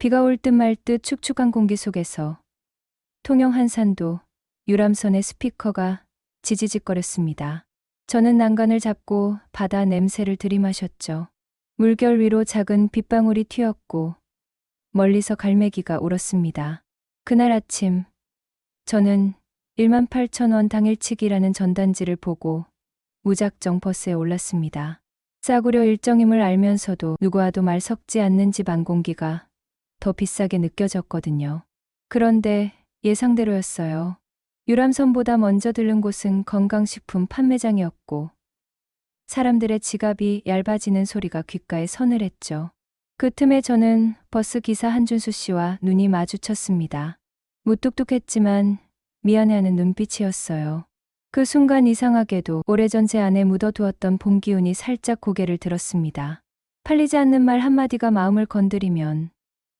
비가 올 듯 말 듯 축축한 공기 속에서 통영 한산도 유람선의 스피커가 지지직거렸습니다. 저는 난간을 잡고 바다 냄새를 들이마셨죠. 물결 위로 작은 빗방울이 튀었고 멀리서 갈매기가 울었습니다. 그날 아침 저는 18,000원 당일치기라는 전단지를 보고 무작정 버스에 올랐습니다. 싸구려 일정임을 알면서도 누구와도 말 섞지 않는 집 안 공기가 더 비싸게 느껴졌거든요. 그런데 예상대로였어요. 유람선보다 먼저 들른 곳은 건강식품 판매장이었고 사람들의 지갑이 얇아지는 소리가 귓가에 서늘했죠. 그 틈에 저는 버스 기사 한준수 씨와 눈이 마주쳤습니다. 무뚝뚝했지만 미안해하는 눈빛이었어요. 그 순간 이상하게도 오래전 제 안에 묻어두었던 봄 기운이 살짝 고개를 들었습니다. 팔리지 않는 말 한마디가 마음을 건드리면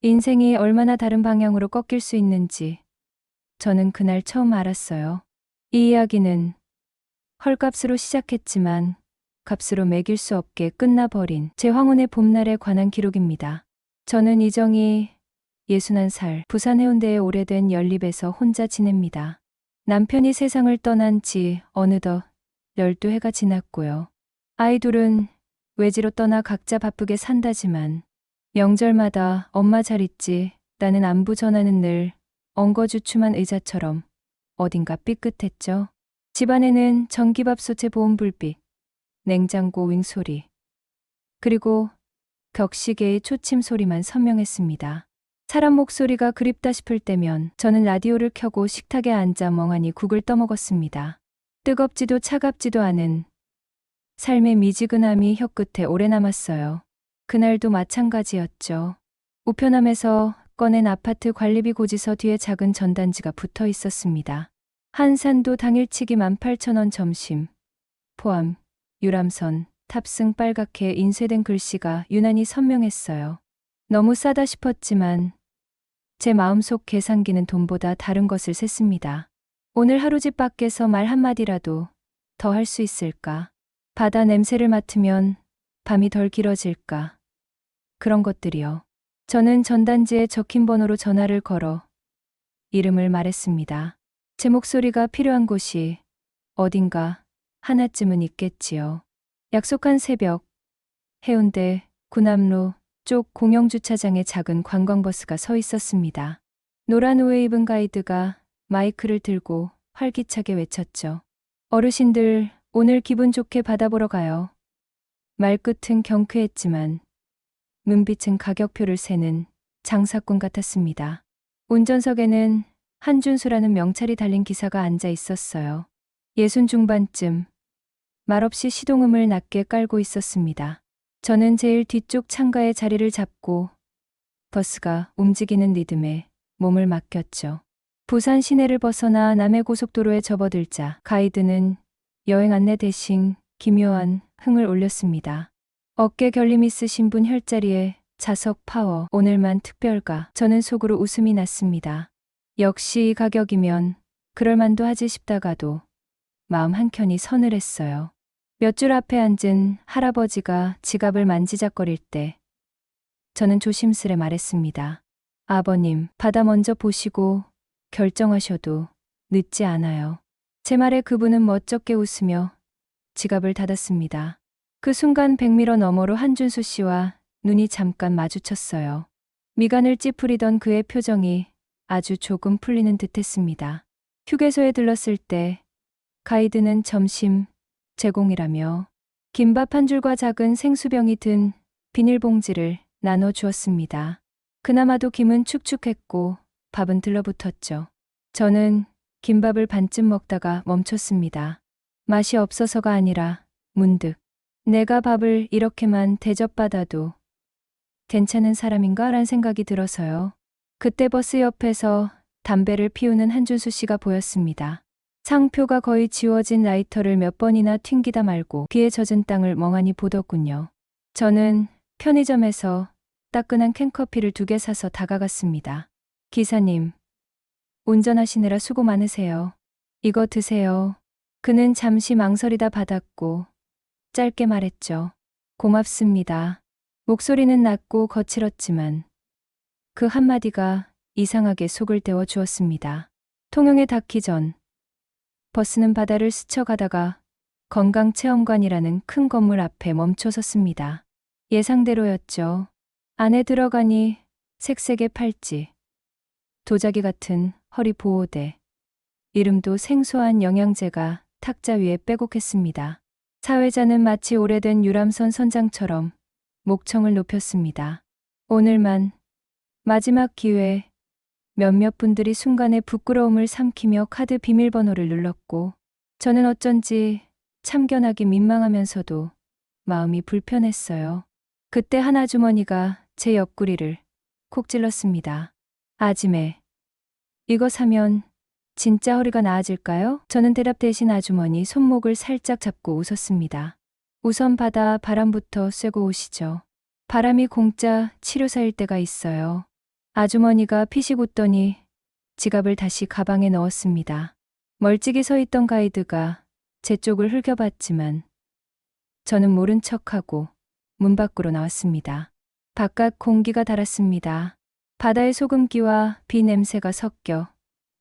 인생이 얼마나 다른 방향으로 꺾일 수 있는지 저는 그날 처음 알았어요. 이 이야기는 헐값으로 시작했지만 값으로 매길 수 없게 끝나버린 제 황혼의 봄날에 관한 기록입니다. 저는 이정희 61살 부산 해운대의 오래된 연립에서 혼자 지냅니다. 남편이 세상을 떠난 지 어느덧 12해가 지났고요. 아이 둘은 외지로 떠나 각자 바쁘게 산다지만 명절마다 엄마 잘 있지 라는 안부 전화는 늘 엉거주춤한 의자처럼 어딘가 삐끗했죠. 집안에는 전기밥솥의 보온 불빛, 냉장고 윙소리, 그리고 격시계의 초침 소리만 선명했습니다. 사람 목소리가 그립다 싶을 때면 저는 라디오를 켜고 식탁에 앉아 멍하니 국을 떠먹었습니다. 뜨겁지도 차갑지도 않은 삶의 미지근함이 혀끝에 오래 남았어요. 그날도 마찬가지였죠. 우편함에서 꺼낸 아파트 관리비 고지서 뒤에 작은 전단지가 붙어 있었습니다. 한산도 당일치기 18,000원 점심 포함 유람선 탑승 빨갛게 인쇄된 글씨가 유난히 선명했어요. 너무 싸다 싶었지만 제 마음속 계산기는 돈보다 다른 것을 셌습니다. 오늘 하루 집 밖에서 말 한마디라도 더 할 수 있을까? 바다 냄새를 맡으면 밤이 덜 길어질까? 그런 것들이요. 저는 전단지에 적힌 번호로 전화를 걸어 이름을 말했습니다. 제 목소리가 필요한 곳이 어딘가 하나쯤은 있겠지요. 약속한 새벽, 해운대 구남로 쪽 공영주차장에 작은 관광버스가 서 있었습니다. 노란 옷에 입은 가이드가 마이크를 들고 활기차게 외쳤죠. 어르신들, 오늘 기분 좋게 바다 보러 가요. 말끝은 경쾌했지만 눈빛은 가격표를 세는 장사꾼 같았습니다. 운전석에는 한준수라는 명찰이 달린 기사가 앉아 있었어요. 60 중반쯤 말없이 시동음을 낮게 깔고 있었습니다. 저는 제일 뒤쪽 창가에 자리를 잡고 버스가 움직이는 리듬에 몸을 맡겼죠. 부산 시내를 벗어나 남해고속도로에 접어들자 가이드는 여행 안내 대신 기묘한 흥을 올렸습니다. 어깨 결림 있으신 분 혈자리에 자석 파워 오늘만 특별가. 저는 속으로 웃음이 났습니다. 역시 이 가격이면 그럴만도 하지 싶다가도 마음 한켠이 서늘했어요. 몇 줄 앞에 앉은 할아버지가 지갑을 만지작거릴 때 저는 조심스레 말했습니다. 아버님, 바다 먼저 보시고 결정하셔도 늦지 않아요. 제 말에 그분은 멋쩍게 웃으며 지갑을 닫았습니다. 그 순간 백미러 너머로 한준수 씨와 눈이 잠깐 마주쳤어요. 미간을 찌푸리던 그의 표정이 아주 조금 풀리는 듯했습니다. 휴게소에 들렀을 때 가이드는 점심 제공이라며 김밥 한 줄과 작은 생수병이 든 비닐봉지를 나눠주었습니다. 그나마도 김은 축축했고 밥은 들러붙었죠. 저는 김밥을 반쯤 먹다가 멈췄습니다. 맛이 없어서가 아니라 문득 내가 밥을 이렇게만 대접받아도 괜찮은 사람인가? 란 생각이 들어서요. 그때 버스 옆에서 담배를 피우는 한준수 씨가 보였습니다. 상표가 거의 지워진 라이터를 몇 번이나 튕기다 말고 비에 젖은 땅을 멍하니 보더군요. 저는 편의점에서 따끈한 캔커피를 2개 사서 다가갔습니다. 기사님, 운전하시느라 수고 많으세요. 이거 드세요. 그는 잠시 망설이다 받았고 짧게 말했죠. 고맙습니다. 목소리는 낮고 거칠었지만 그 한마디가 이상하게 속을 데워 주었습니다. 통영에 닿기 전 버스는 바다를 스쳐가다가 건강체험관이라는 큰 건물 앞에 멈춰섰습니다. 예상대로였죠. 안에 들어가니 색색의 팔찌, 도자기 같은 허리 보호대, 이름도 생소한 영양제가 탁자 위에 빼곡했습니다. 사회자는 마치 오래된 유람선 선장처럼 목청을 높였습니다. 오늘만 마지막 기회. 몇몇 분들이 순간의 부끄러움을 삼키며 카드 비밀번호를 눌렀고 저는 어쩐지 참견하기 민망하면서도 마음이 불편했어요. 그때 한 아주머니가 제 옆구리를 콕 찔렀습니다. 아지매, 이거 사면 진짜 허리가 나아질까요? 저는 대답 대신 아주머니 손목을 살짝 잡고 웃었습니다. 우선 바람부터 쐬고 오시죠. 바람이 공짜 치료사일 때가 있어요. 아주머니가 피식 웃더니 지갑을 다시 가방에 넣었습니다. 멀찍이 서 있던 가이드가 제 쪽을 흘겨봤지만 저는 모른 척하고 문 밖으로 나왔습니다. 바깥 공기가 달았습니다. 바다의 소금기와 비 냄새가 섞여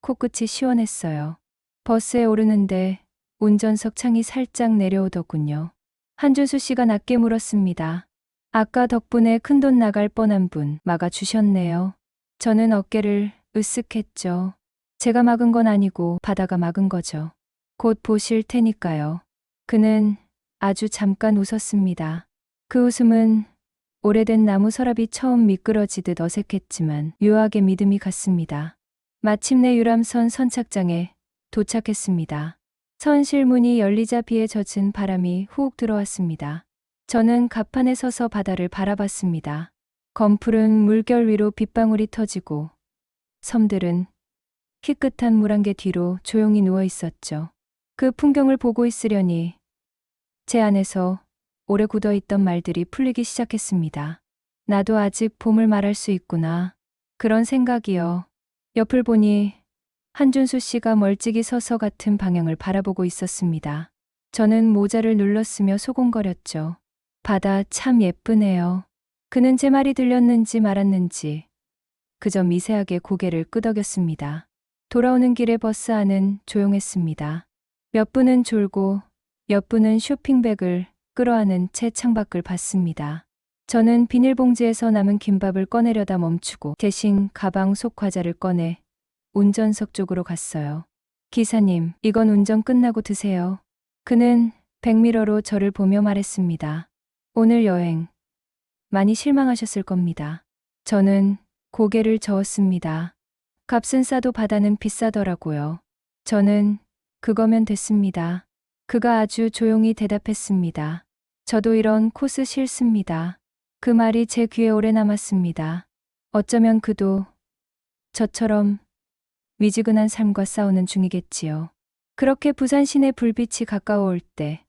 코끝이 시원했어요. 버스에 오르는데 운전석 창이 살짝 내려오더군요. 한준수 씨가 낮게 물었습니다. 아까 덕분에 큰돈 나갈 뻔한 분 막아주셨네요. 저는 어깨를 으쓱했죠. 제가 막은 건 아니고 바다가 막은 거죠. 곧 보실 테니까요. 그는 아주 잠깐 웃었습니다. 그 웃음은 오래된 나무 서랍이 처음 미끄러지듯 어색했지만 묘하게 믿음이 갔습니다. 마침내 유람선 선착장에 도착했습니다. 선실문이 열리자 비에 젖은 바람이 훅 들어왔습니다. 저는 갑판에 서서 바다를 바라봤습니다. 검푸른 물결 위로 빗방울이 터지고 섬들은 희끗한 물안개 뒤로 조용히 누워 있었죠. 그 풍경을 보고 있으려니 제 안에서 오래 굳어있던 말들이 풀리기 시작했습니다. 나도 아직 봄을 말할 수 있구나. 그런 생각이요. 옆을 보니 한준수 씨가 멀찍이 서서 같은 방향을 바라보고 있었습니다. 저는 모자를 눌렀으며 소곤거렸죠. 바다 참 예쁘네요. 그는 제 말이 들렸는지 말았는지 그저 미세하게 고개를 끄덕였습니다. 돌아오는 길에 버스 안은 조용했습니다. 몇 분은 졸고 몇 분은 쇼핑백을 끌어안은 채 창밖을 봤습니다. 저는 비닐봉지에서 남은 김밥을 꺼내려다 멈추고 대신 가방 속 과자를 꺼내 운전석 쪽으로 갔어요. 기사님, 이건 운전 끝나고 드세요. 그는 백미러로 저를 보며 말했습니다. 오늘 여행 많이 실망하셨을 겁니다. 저는 고개를 저었습니다. 값은 싸도 바다는 비싸더라고요. 저는 그거면 됐습니다. 그가 아주 조용히 대답했습니다. 저도 이런 코스 싫습니다. 그 말이 제 귀에 오래 남았습니다. 어쩌면 그도 저처럼 미지근한 삶과 싸우는 중이겠지요. 그렇게 부산 시내 불빛이 가까워올 때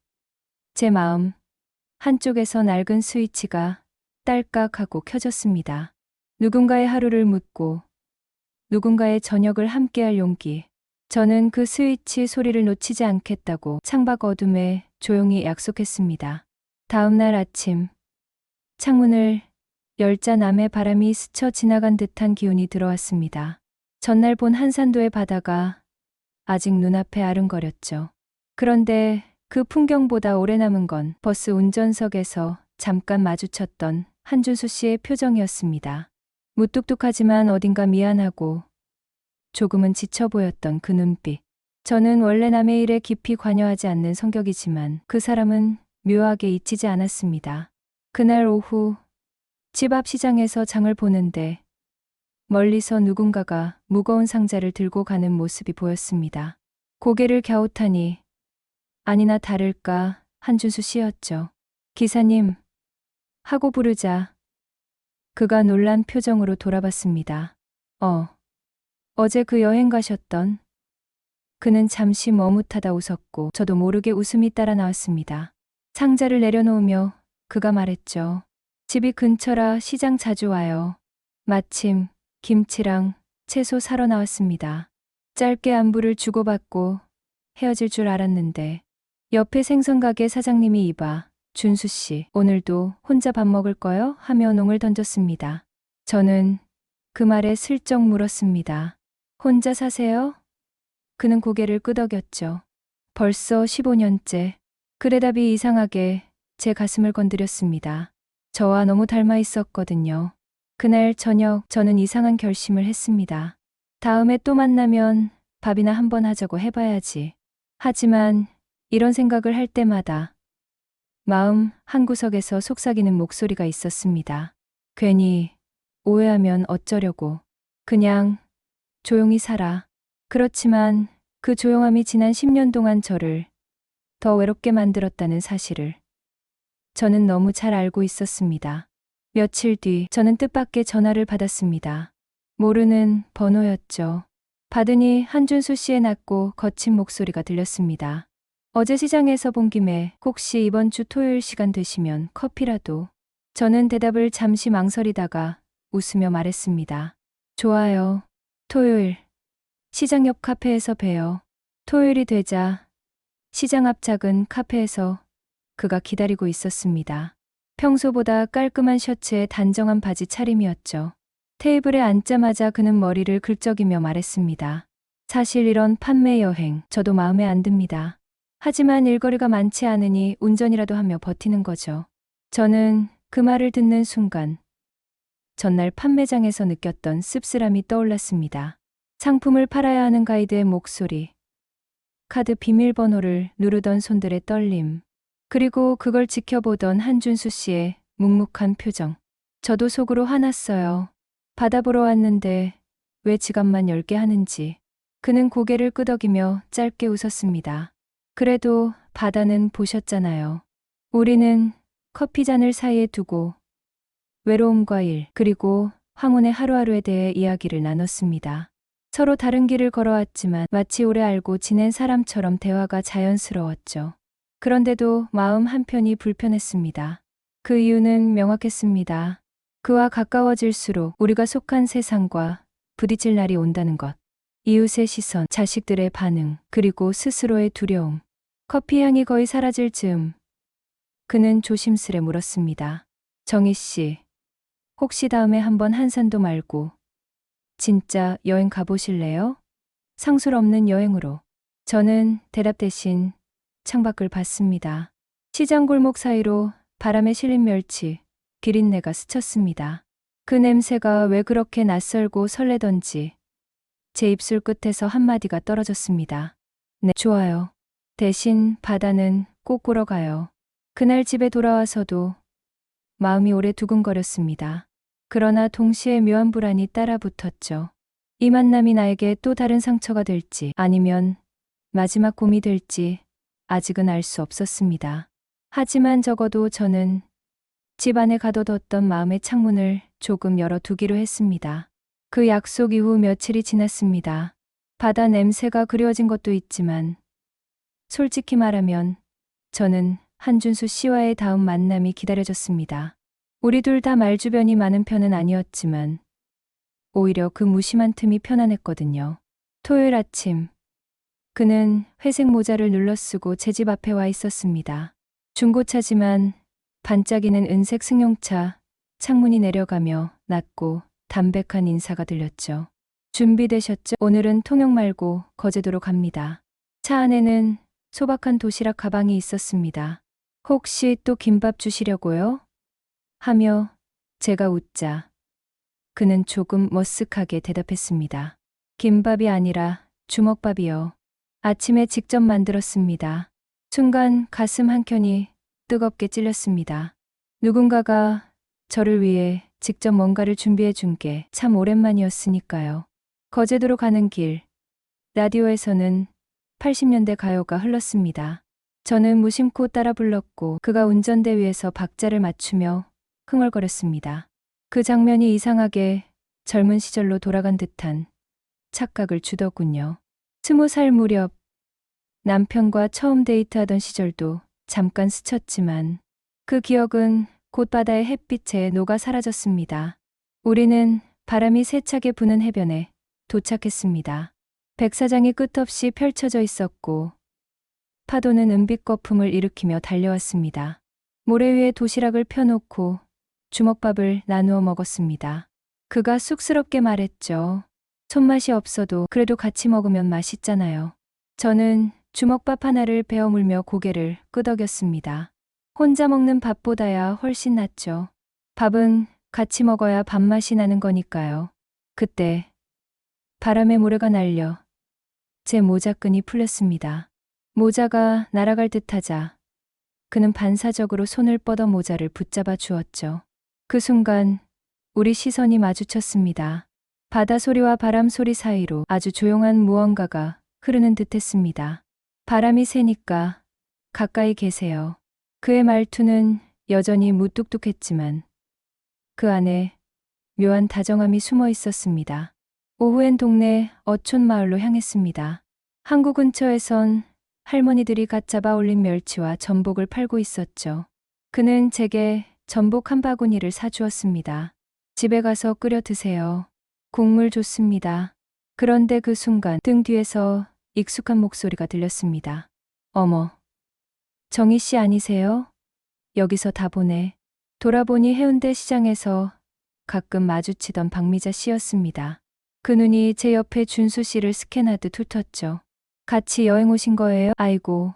제 마음 한쪽에서 낡은 스위치가 딸깍하고 켜졌습니다. 누군가의 하루를 묻고 누군가의 저녁을 함께할 용기. 저는 그 스위치 소리를 놓치지 않겠다고 창밖 어둠에 조용히 약속했습니다. 다음 날 아침 창문을 열자 남해 바람이 스쳐 지나간 듯한 기운이 들어왔습니다. 전날 본 한산도의 바다가 아직 눈앞에 아른거렸죠. 그런데 그 풍경보다 오래 남은 건 버스 운전석에서 잠깐 마주쳤던 한준수 씨의 표정이었습니다. 무뚝뚝하지만 어딘가 미안하고 조금은 지쳐 보였던 그 눈빛. 저는 원래 남의 일에 깊이 관여하지 않는 성격이지만 그 사람은 묘하게 잊히지 않았습니다. 그날 오후 집 앞 시장에서 장을 보는데 멀리서 누군가가 무거운 상자를 들고 가는 모습이 보였습니다. 고개를 갸웃하니 아니나 다를까 한준수 씨였죠. 기사님 하고 부르자 그가 놀란 표정으로 돌아봤습니다. 어제 그 여행 가셨던? 그는 잠시 머뭇하다 웃었고 저도 모르게 웃음이 따라 나왔습니다. 상자를 내려놓으며 그가 말했죠. 집이 근처라 시장 자주 와요. 마침 김치랑 채소 사러 나왔습니다. 짧게 안부를 주고받고 헤어질 줄 알았는데 옆에 생선가게 사장님이 이봐. 준수 씨, 오늘도 혼자 밥 먹을 거요? 하며 농을 던졌습니다. 저는 그 말에 슬쩍 물었습니다. 혼자 사세요? 그는 고개를 끄덕였죠. 벌써 15년째. 그 대답이 이상하게 제 가슴을 건드렸습니다. 저와 너무 닮아 있었거든요. 그날 저녁 저는 이상한 결심을 했습니다. 다음에 또 만나면 밥이나 한번 하자고 해봐야지. 하지만 이런 생각을 할 때마다 마음 한구석에서 속삭이는 목소리가 있었습니다. 괜히 오해하면 어쩌려고. 그냥 조용히 살아. 그렇지만 그 조용함이 지난 10년 동안 저를 더 외롭게 만들었다는 사실을 저는 너무 잘 알고 있었습니다. 며칠 뒤 저는 뜻밖의 전화를 받았습니다. 모르는 번호였죠. 받으니 한준수 씨의 낮고 거친 목소리가 들렸습니다. 어제 시장에서 본 김에 혹시 이번 주 토요일 시간 되시면 커피라도. 저는 대답을 잠시 망설이다가 웃으며 말했습니다. 좋아요. 토요일. 시장 옆 카페에서 봬요. 토요일이 되자 시장 앞 작은 카페에서 그가 기다리고 있었습니다. 평소보다 깔끔한 셔츠에 단정한 바지 차림이었죠. 테이블에 앉자마자 그는 머리를 긁적이며 말했습니다. 사실 이런 판매 여행 저도 마음에 안 듭니다. 하지만 일거리가 많지 않으니 운전이라도 하며 버티는 거죠. 저는 그 말을 듣는 순간 전날 판매장에서 느꼈던 씁쓸함이 떠올랐습니다. 상품을 팔아야 하는 가이드의 목소리, 카드 비밀번호를 누르던 손들의 떨림, 그리고 그걸 지켜보던 한준수 씨의 묵묵한 표정. 저도 속으로 화났어요. 바다 보러 왔는데 왜 지갑만 10개 하는지. 그는 고개를 끄덕이며 짧게 웃었습니다. 그래도 바다는 보셨잖아요. 우리는 커피잔을 사이에 두고 외로움과 일, 그리고 황혼의 하루하루에 대해 이야기를 나눴습니다. 서로 다른 길을 걸어왔지만 마치 오래 알고 지낸 사람처럼 대화가 자연스러웠죠. 그런데도 마음 한편이 불편했습니다. 그 이유는 명확했습니다. 그와 가까워질수록 우리가 속한 세상과 부딪힐 날이 온다는 것. 이웃의 시선, 자식들의 반응, 그리고 스스로의 두려움. 커피 향이 거의 사라질 즈음 그는 조심스레 물었습니다. 정희 씨, 혹시 다음에 한번 한산도 말고 진짜 여행 가보실래요? 상술 없는 여행으로. 저는 대답 대신 창밖을 봤습니다. 시장 골목 사이로 바람에 실린 멸치, 비린내가 스쳤습니다. 그 냄새가 왜 그렇게 낯설고 설레던지 제 입술 끝에서 한마디가 떨어졌습니다. 네, 좋아요. 대신 바다는 꼭 보러 가요. 그날 집에 돌아와서도 마음이 오래 두근거렸습니다. 그러나 동시에 묘한 불안이 따라 붙었죠. 이 만남이 나에게 또 다른 상처가 될지 아니면 마지막 곰이 될지 아직은 알 수 없었습니다. 하지만 적어도 저는 집 안에 가둬뒀던 마음의 창문을 조금 열어두기로 했습니다. 그 약속 이후 며칠이 지났습니다. 바다 냄새가 그리워진 것도 있지만 솔직히 말하면 저는 한준수 씨와의 다음 만남이 기다려졌습니다. 우리 둘 다 말주변이 많은 편은 아니었지만 오히려 그 무심한 틈이 편안했거든요. 토요일 아침 그는 회색 모자를 눌러쓰고 제 집 앞에 와 있었습니다. 중고차지만 반짝이는 은색 승용차 창문이 내려가며 낮고 담백한 인사가 들렸죠. 준비되셨죠? 오늘은 통영 말고 거제도로 갑니다. 차 안에는 소박한 도시락 가방이 있었습니다. 혹시 또 김밥 주시려고요? 하며 제가 웃자 그는 조금 머쓱하게 대답했습니다. 김밥이 아니라 주먹밥이요. 아침에 직접 만들었습니다. 순간 가슴 한켠이 뜨겁게 찔렸습니다. 누군가가 저를 위해 직접 뭔가를 준비해 준 게 참 오랜만이었으니까요. 거제도로 가는 길, 라디오에서는 80년대 가요가 흘렀습니다. 저는 무심코 따라 불렀고 그가 운전대 위에서 박자를 맞추며 흥얼거렸습니다. 그 장면이 이상하게 젊은 시절로 돌아간 듯한 착각을 주더군요. 20살 무렵 남편과 처음 데이트하던 시절도 잠깐 스쳤지만 그 기억은 곧 바다의 햇빛에 녹아 사라졌습니다. 우리는 바람이 세차게 부는 해변에 도착했습니다. 백사장이 끝없이 펼쳐져 있었고 파도는 은빛 거품을 일으키며 달려왔습니다. 모래 위에 도시락을 펴놓고 주먹밥을 나누어 먹었습니다. 그가 쑥스럽게 말했죠. 손맛이 없어도 그래도 같이 먹으면 맛있잖아요. 저는 주먹밥 하나를 베어 물며 고개를 끄덕였습니다. 혼자 먹는 밥보다야 훨씬 낫죠. 밥은 같이 먹어야 밥맛이 나는 거니까요. 그때 바람에 모래가 날려 제 모자끈이 풀렸습니다. 모자가 날아갈 듯하자 그는 반사적으로 손을 뻗어 모자를 붙잡아 주었죠. 그 순간 우리 시선이 마주쳤습니다. 바다 소리와 바람 소리 사이로 아주 조용한 무언가가 흐르는 듯했습니다. 바람이 세니까 가까이 계세요. 그의 말투는 여전히 무뚝뚝했지만 그 안에 묘한 다정함이 숨어 있었습니다. 오후엔 동네 어촌 마을로 향했습니다. 항구 근처에선 할머니들이 갓 잡아 올린 멸치와 전복을 팔고 있었죠. 그는 제게 전복 한 바구니를 사주었습니다. 집에 가서 끓여 드세요. 국물 좋습니다. 그런데 그 순간 등 뒤에서 익숙한 목소리가 들렸습니다. 어머, 정희 씨 아니세요? 여기서 다 보네. 돌아보니 해운대 시장에서 가끔 마주치던 박미자 씨였습니다. 그 눈이 제 옆에 준수 씨를 스캔하듯 훑었죠. 같이 여행 오신 거예요? 아이고,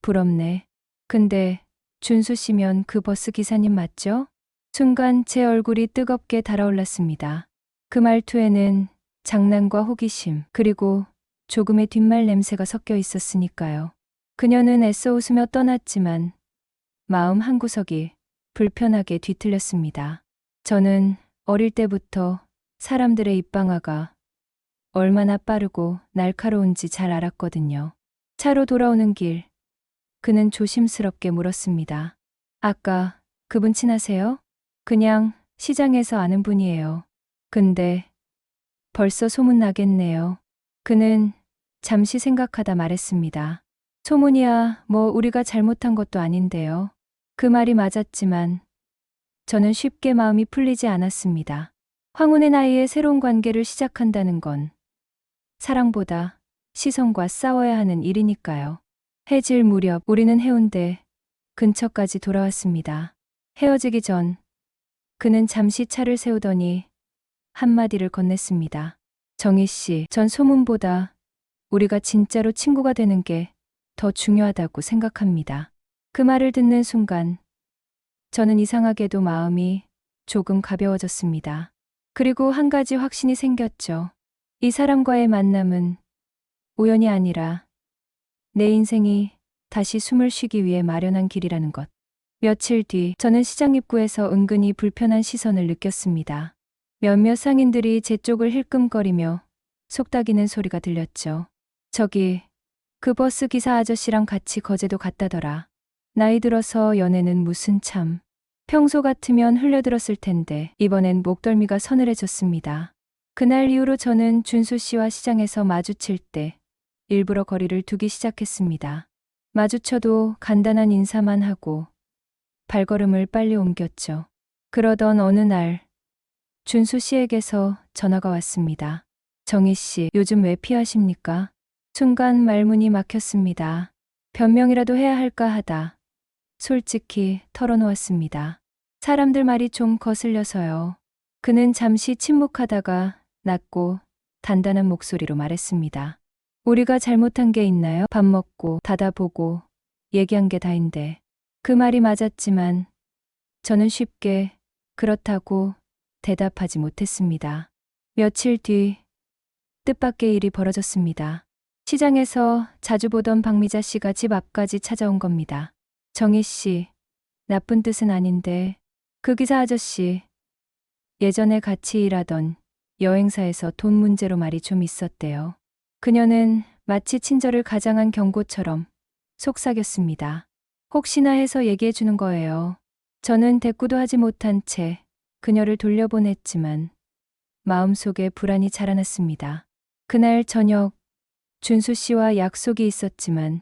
부럽네. 근데 준수 씨면 그 버스 기사님 맞죠? 순간 제 얼굴이 뜨겁게 달아올랐습니다. 그 말투에는 장난과 호기심, 그리고 조금의 뒷말 냄새가 섞여 있었으니까요. 그녀는 애써 웃으며 떠났지만 마음 한구석이 불편하게 뒤틀렸습니다. 저는 어릴 때부터 사람들의 입방아가 얼마나 빠르고 날카로운지 잘 알았거든요. 차로 돌아오는 길, 그는 조심스럽게 물었습니다. 아까 그분 친하세요? 그냥 시장에서 아는 분이에요. 근데 벌써 소문 나겠네요. 그는 잠시 생각하다 말했습니다. 소문이야 뭐 우리가 잘못한 것도 아닌데요. 그 말이 맞았지만 저는 쉽게 마음이 풀리지 않았습니다. 황혼의 나이에 새로운 관계를 시작한다는 건 사랑보다 시선과 싸워야 하는 일이니까요. 해질 무렵 우리는 해운대 근처까지 돌아왔습니다. 헤어지기 전 그는 잠시 차를 세우더니 한마디를 건넸습니다. 정희 씨, 전 소문보다 우리가 진짜로 친구가 되는 게 더 중요하다고 생각합니다. 그 말을 듣는 순간 저는 이상하게도 마음이 조금 가벼워졌습니다. 그리고 한 가지 확신이 생겼죠. 이 사람과의 만남은 우연이 아니라 내 인생이 다시 숨을 쉬기 위해 마련한 길이라는 것. 며칠 뒤 저는 시장 입구에서 은근히 불편한 시선을 느꼈습니다. 몇몇 상인들이 제 쪽을 힐끔거리며 속닥이는 소리가 들렸죠. 저기 그 버스 기사 아저씨랑 같이 거제도 갔다더라. 나이 들어서 연애는 무슨 참. 평소 같으면 흘려들었을 텐데 이번엔 목덜미가 서늘해졌습니다. 그날 이후로 저는 준수 씨와 시장에서 마주칠 때 일부러 거리를 두기 시작했습니다. 마주쳐도 간단한 인사만 하고 발걸음을 빨리 옮겼죠. 그러던 어느 날 준수 씨에게서 전화가 왔습니다. 정희 씨, 요즘 왜 피하십니까? 순간 말문이 막혔습니다. 변명이라도 해야 할까 하다 솔직히 털어놓았습니다. 사람들 말이 좀 거슬려서요. 그는 잠시 침묵하다가 낮고 단단한 목소리로 말했습니다. 우리가 잘못한 게 있나요? 밥 먹고 닫아보고 얘기한 게 다인데. 그 말이 맞았지만 저는 쉽게 그렇다고 대답하지 못했습니다. 며칠 뒤 뜻밖의 일이 벌어졌습니다. 시장에서 자주 보던 박미자 씨가 집 앞까지 찾아온 겁니다. 정희 씨, 나쁜 뜻은 아닌데 그 기사 아저씨 예전에 같이 일하던 여행사에서 돈 문제로 말이 좀 있었대요. 그녀는 마치 친절을 가장한 경고처럼 속삭였습니다. 혹시나 해서 얘기해 주는 거예요. 저는 대꾸도 하지 못한 채 그녀를 돌려보냈지만 마음속에 불안이 자라났습니다. 그날 저녁 준수 씨와 약속이 있었지만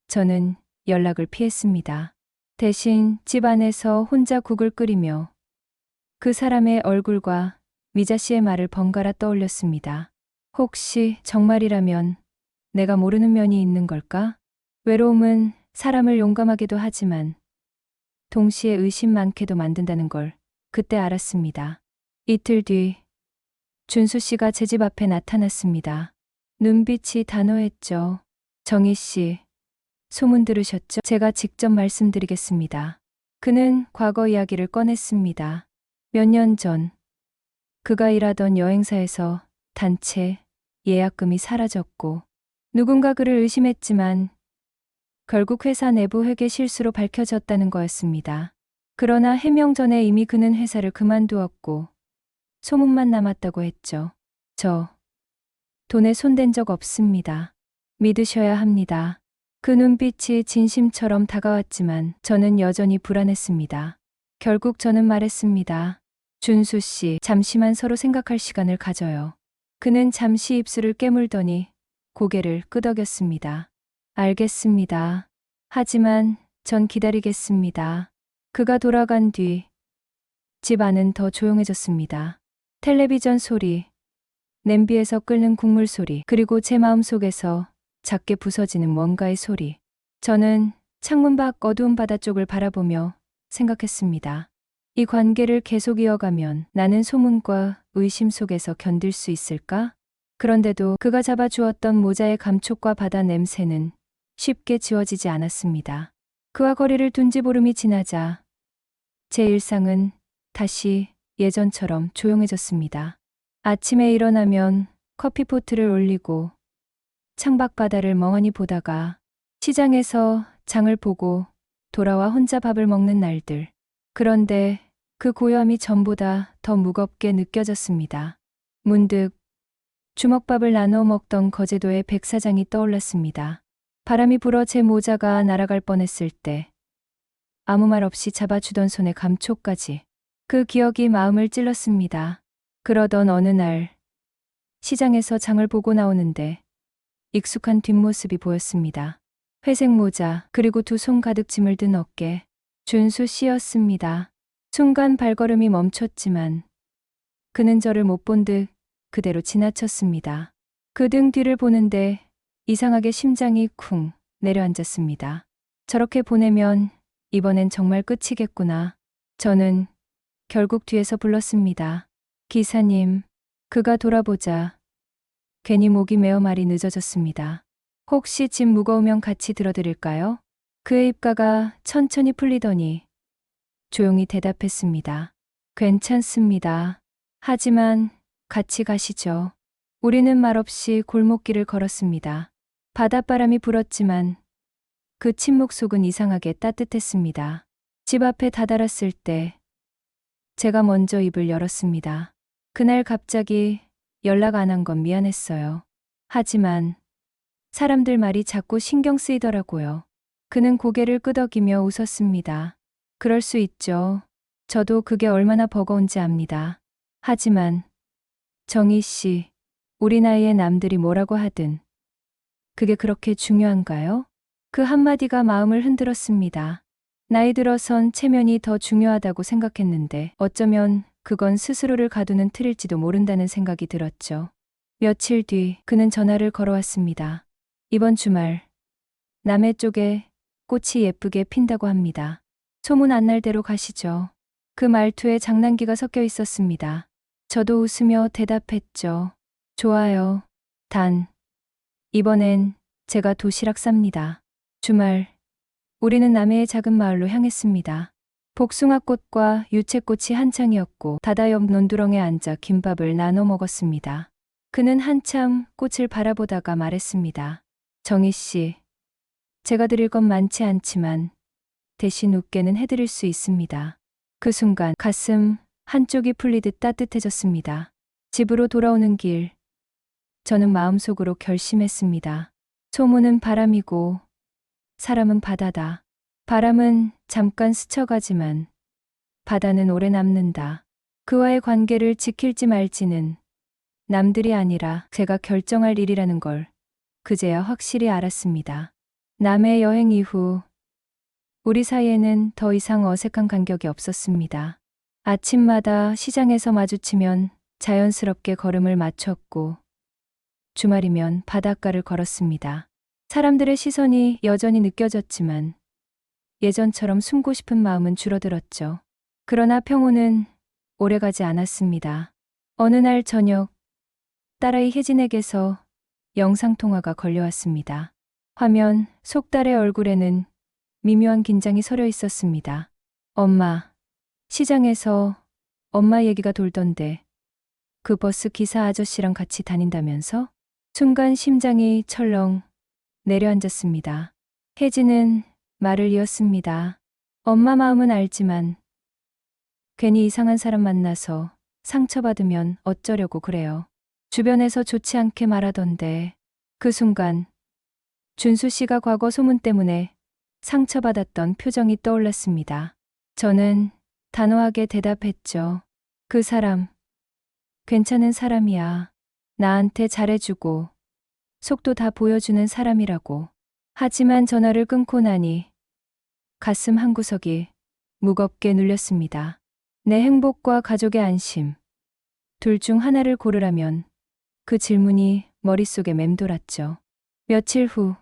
저는 연락을 피했습니다. 대신 집 안에서 혼자 국을 끓이며 그 사람의 얼굴과 미자 씨의 말을 번갈아 떠올렸습니다. 혹시 정말이라면 내가 모르는 면이 있는 걸까? 외로움은 사람을 용감하게도 하지만 동시에 의심 많게도 만든다는 걸 그때 알았습니다. 이틀 뒤 준수 씨가 제 집 앞에 나타났습니다. 눈빛이 단호했죠. 정희 씨, 소문 들으셨죠? 제가 직접 말씀드리겠습니다. 그는 과거 이야기를 꺼냈습니다. 몇 년 전, 그가 일하던 여행사에서 단체 예약금이 사라졌고, 누군가 그를 의심했지만 결국 회사 내부 회계 실수로 밝혀졌다는 거였습니다. 그러나 해명 전에 이미 그는 회사를 그만두었고 소문만 남았다고 했죠. 저 돈에 손댄 적 없습니다. 믿으셔야 합니다. 그 눈빛이 진심처럼 다가왔지만 저는 여전히 불안했습니다. 결국 저는 말했습니다. 준수 씨, 잠시만 서로 생각할 시간을 가져요. 그는 잠시 입술을 깨물더니 고개를 끄덕였습니다. 알겠습니다. 하지만 전 기다리겠습니다. 그가 돌아간 뒤 집 안은 더 조용해졌습니다. 텔레비전 소리, 냄비에서 끓는 국물 소리, 그리고 제 마음속에서 작게 부서지는 뭔가의 소리. 저는 창문 밖 어두운 바다 쪽을 바라보며 생각했습니다. 이 관계를 계속 이어가면 나는 소문과 의심 속에서 견딜 수 있을까? 그런데도 그가 잡아주었던 모자의 감촉과 바다 냄새는 쉽게 지워지지 않았습니다. 그와 거리를 둔 지 보름이 지나자 제 일상은 다시 예전처럼 조용해졌습니다. 아침에 일어나면 커피포트를 올리고 창밖 바다를 멍하니 보다가 시장에서 장을 보고 돌아와 혼자 밥을 먹는 날들. 그런데 그 고요함이 전보다 더 무겁게 느껴졌습니다. 문득 주먹밥을 나눠 먹던 거제도의 백사장이 떠올랐습니다. 바람이 불어 제 모자가 날아갈 뻔했을 때 아무 말 없이 잡아주던 손의 감촉까지. 그 기억이 마음을 찔렀습니다. 그러던 어느 날 시장에서 장을 보고 나오는데 익숙한 뒷모습이 보였습니다. 회색 모자, 그리고 두 손 가득 짐을 든 어깨. 준수 씨였습니다. 순간 발걸음이 멈췄지만 그는 저를 못 본 듯 그대로 지나쳤습니다. 그 등 뒤를 보는데 이상하게 심장이 쿵 내려앉았습니다. 저렇게 보내면 이번엔 정말 끝이겠구나. 저는 결국 뒤에서 불렀습니다. 기사님. 그가 돌아보자 괜히 목이 메어 말이 늦어졌습니다. 혹시 짐 무거우면 같이 들어드릴까요? 그의 입가가 천천히 풀리더니 조용히 대답했습니다. 괜찮습니다. 하지만 같이 가시죠. 우리는 말없이 골목길을 걸었습니다. 바닷바람이 불었지만 그 침묵 속은 이상하게 따뜻했습니다. 집 앞에 다다랐을 때 제가 먼저 입을 열었습니다. 그날 갑자기 연락 안 한 건 미안했어요. 하지만 사람들 말이 자꾸 신경 쓰이더라고요. 그는 고개를 끄덕이며 웃었습니다. 그럴 수 있죠. 저도 그게 얼마나 버거운지 압니다. 하지만 정희 씨, 우리 나이에 남들이 뭐라고 하든 그게 그렇게 중요한가요? 그 한마디가 마음을 흔들었습니다. 나이 들어선 체면이 더 중요하다고 생각했는데 어쩌면 그건 스스로를 가두는 틀일지도 모른다는 생각이 들었죠. 며칠 뒤 그는 전화를 걸어왔습니다. 이번 주말 남해 쪽에 꽃이 예쁘게 핀다고 합니다. 소문 안 날 대로 가시죠. 그 말투에 장난기가 섞여 있었습니다. 저도 웃으며 대답했죠. 좋아요. 단 이번엔 제가 도시락 쌉니다. 주말 우리는 남해의 작은 마을로 향했습니다. 복숭아꽃과 유채꽃이 한창이었고 바다 옆 논두렁에 앉아 김밥을 나눠 먹었습니다. 그는 한참 꽃을 바라보다가 말했습니다. 정희 씨, 제가 드릴 건 많지 않지만 대신 웃게는 해드릴 수 있습니다. 그 순간 가슴 한쪽이 풀리듯 따뜻해졌습니다. 집으로 돌아오는 길, 저는 마음속으로 결심했습니다. 소문은 바람이고 사람은 바다다. 바람은 잠깐 스쳐가지만 바다는 오래 남는다. 그와의 관계를 지킬지 말지는 남들이 아니라 제가 결정할 일이라는 걸 그제야 확실히 알았습니다. 남해 여행 이후 우리 사이에는 더 이상 어색한 간격이 없었습니다. 아침마다 시장에서 마주치면 자연스럽게 걸음을 맞췄고 주말이면 바닷가를 걸었습니다. 사람들의 시선이 여전히 느껴졌지만 예전처럼 숨고 싶은 마음은 줄어들었죠. 그러나 평온은 오래가지 않았습니다. 어느 날 저녁 딸아이 혜진에게서 영상통화가 걸려왔습니다. 화면 속 딸의 얼굴에는 미묘한 긴장이 서려 있었습니다. 엄마, 시장에서 엄마 얘기가 돌던데 그 버스 기사 아저씨랑 같이 다닌다면서? 순간 심장이 철렁 내려앉았습니다. 혜진은 말을 이었습니다. 엄마 마음은 알지만 괜히 이상한 사람 만나서 상처받으면 어쩌려고 그래요. 주변에서 좋지 않게 말하던데. 그 순간 준수 씨가 과거 소문 때문에 상처받았던 표정이 떠올랐습니다. 저는 단호하게 대답했죠. 그 사람 괜찮은 사람이야. 나한테 잘해주고 속도 다 보여주는 사람이라고. 하지만 전화를 끊고 나니 가슴 한구석이 무겁게 눌렸습니다. 내 행복과 가족의 안심. 둘 중 하나를 고르라면 그 질문이 머릿속에 맴돌았죠. 며칠 후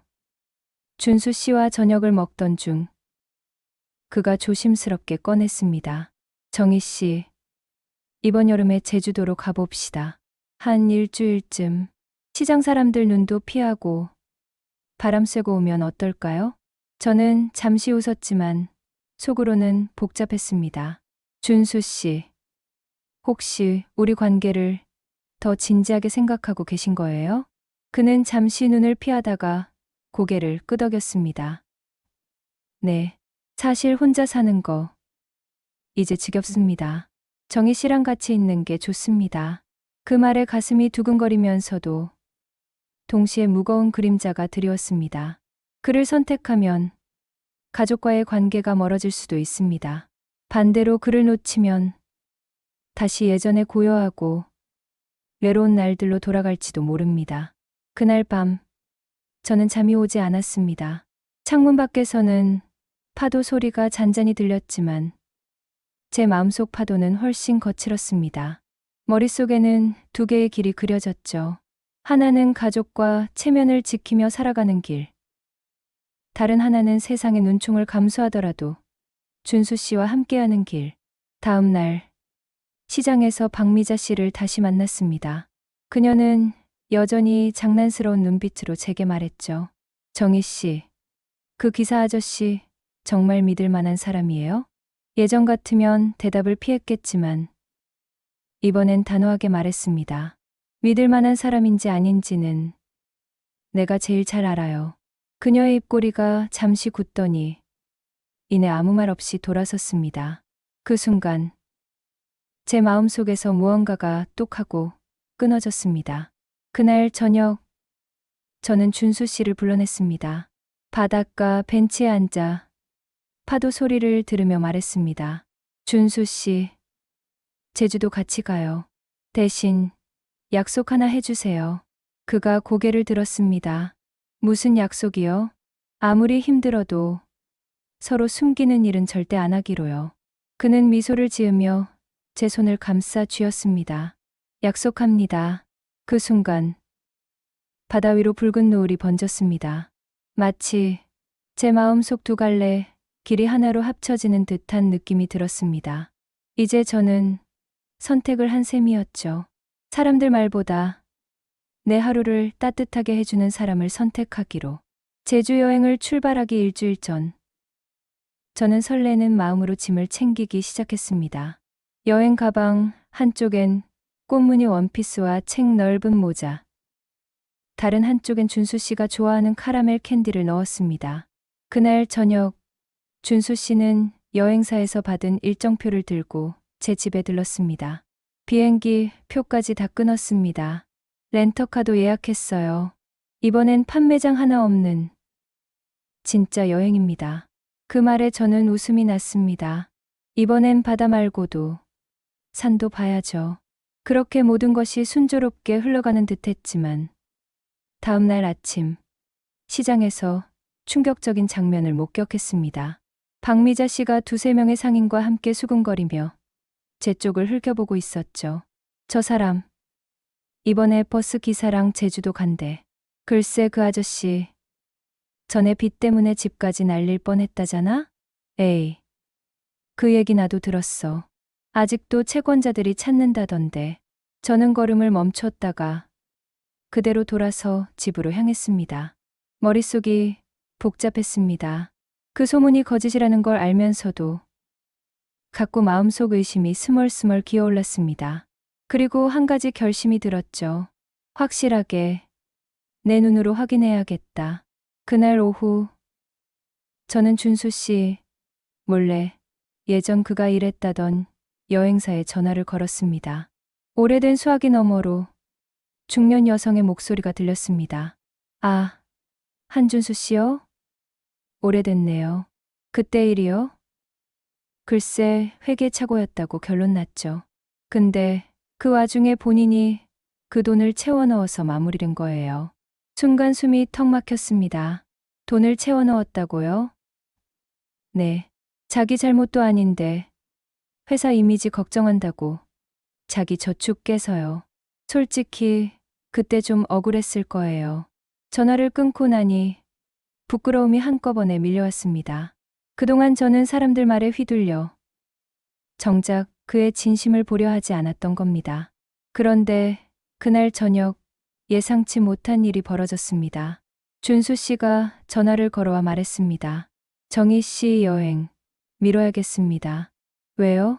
준수 씨와 저녁을 먹던 중 그가 조심스럽게 꺼냈습니다. 정희 씨, 이번 여름에 제주도로 가봅시다. 한 일주일쯤 시장 사람들 눈도 피하고 바람 쐬고 오면 어떨까요? 저는 잠시 웃었지만 속으로는 복잡했습니다. 준수 씨, 혹시 우리 관계를 더 진지하게 생각하고 계신 거예요? 그는 잠시 눈을 피하다가 고개를 끄덕였습니다. 네, 사실 혼자 사는 거 이제 지겹습니다. 정희 씨랑 같이 있는 게 좋습니다. 그 말에 가슴이 두근거리면서도 동시에 무거운 그림자가 드리웠습니다. 그를 선택하면 가족과의 관계가 멀어질 수도 있습니다. 반대로 그를 놓치면 다시 예전에 고요하고 외로운 날들로 돌아갈지도 모릅니다. 그날 밤 저는 잠이 오지 않았습니다. 창문 밖에서는 파도 소리가 잔잔히 들렸지만 제 마음속 파도는 훨씬 거칠었습니다. 머릿속에는 두 개의 길이 그려졌죠. 하나는 가족과 체면을 지키며 살아가는 길. 다른 하나는 세상의 눈총을 감수하더라도 준수 씨와 함께하는 길. 다음 날 시장에서 박미자 씨를 다시 만났습니다. 그녀는 여전히 장난스러운 눈빛으로 제게 말했죠. 정희 씨, 그 기사 아저씨 정말 믿을 만한 사람이에요? 예전 같으면 대답을 피했겠지만 이번엔 단호하게 말했습니다. 믿을 만한 사람인지 아닌지는 내가 제일 잘 알아요. 그녀의 입꼬리가 잠시 굳더니 이내 아무 말 없이 돌아섰습니다. 그 순간 제 마음속에서 무언가가 뚝 하고 끊어졌습니다. 그날 저녁 저는 준수 씨를 불러냈습니다. 바닷가 벤치에 앉아 파도 소리를 들으며 말했습니다. 준수 씨, 제주도 같이 가요. 대신 약속 하나 해주세요. 그가 고개를 들었습니다. 무슨 약속이요? 아무리 힘들어도 서로 숨기는 일은 절대 안 하기로요. 그는 미소를 지으며 제 손을 감싸 쥐었습니다. 약속합니다. 그 순간 바다 위로 붉은 노을이 번졌습니다. 마치 제 마음속 두 갈래 길이 하나로 합쳐지는 듯한 느낌이 들었습니다. 이제 저는 선택을 한 셈이었죠. 사람들 말보다 내 하루를 따뜻하게 해주는 사람을 선택하기로. 제주 여행을 출발하기 일주일 전 저는 설레는 마음으로 짐을 챙기기 시작했습니다. 여행 가방 한쪽엔 꽃무늬 원피스와 책 넓은 모자, 다른 한쪽엔 준수 씨가 좋아하는 카라멜 캔디를 넣었습니다. 그날 저녁 준수 씨는 여행사에서 받은 일정표를 들고 제 집에 들렀습니다. 비행기 표까지 다 끊었습니다. 렌터카도 예약했어요. 이번엔 판매장 하나 없는 진짜 여행입니다. 그 말에 저는 웃음이 났습니다. 이번엔 바다 말고도 산도 봐야죠. 그렇게 모든 것이 순조롭게 흘러가는 듯했지만 다음 날 아침 시장에서 충격적인 장면을 목격했습니다. 박미자 씨가 두세 명의 상인과 함께 수군거리며 제 쪽을 흘겨보고 있었죠. 저 사람 이번에 버스 기사랑 제주도 간대. 글쎄 그 아저씨 전에 빚 때문에 집까지 날릴 뻔했다잖아? 에이, 그 얘기 나도 들었어. 아직도 채권자들이 찾는다던데. 저는 걸음을 멈췄다가 그대로 돌아서 집으로 향했습니다. 머릿속이 복잡했습니다. 그 소문이 거짓이라는 걸 알면서도 가꾸 마음속 의심이 스멀스멀 기어올랐습니다. 그리고 한 가지 결심이 들었죠. 확실하게 내 눈으로 확인해야겠다. 그날 오후 저는 준수 씨 몰래 예전 그가 일했다던 여행사에 전화를 걸었습니다. 오래된 수화기 너머로 중년 여성의 목소리가 들렸습니다. 아, 한준수 씨요? 오래됐네요. 그때 일이요? 글쎄 회계착오였다고 결론 났죠. 근데 그 와중에 본인이 그 돈을 채워 넣어서 마무리된 거예요. 순간 숨이 턱 막혔습니다. 돈을 채워 넣었다고요? 네. 자기 잘못도 아닌데 회사 이미지 걱정한다고 자기 저축 깨서요. 솔직히 그때 좀 억울했을 거예요. 전화를 끊고 나니 부끄러움이 한꺼번에 밀려왔습니다. 그동안 저는 사람들 말에 휘둘려 정작 그의 진심을 보려 하지 않았던 겁니다. 그런데 그날 저녁 예상치 못한 일이 벌어졌습니다. 준수 씨가 전화를 걸어와 말했습니다. 정희 씨 여행 미뤄야겠습니다. 왜요?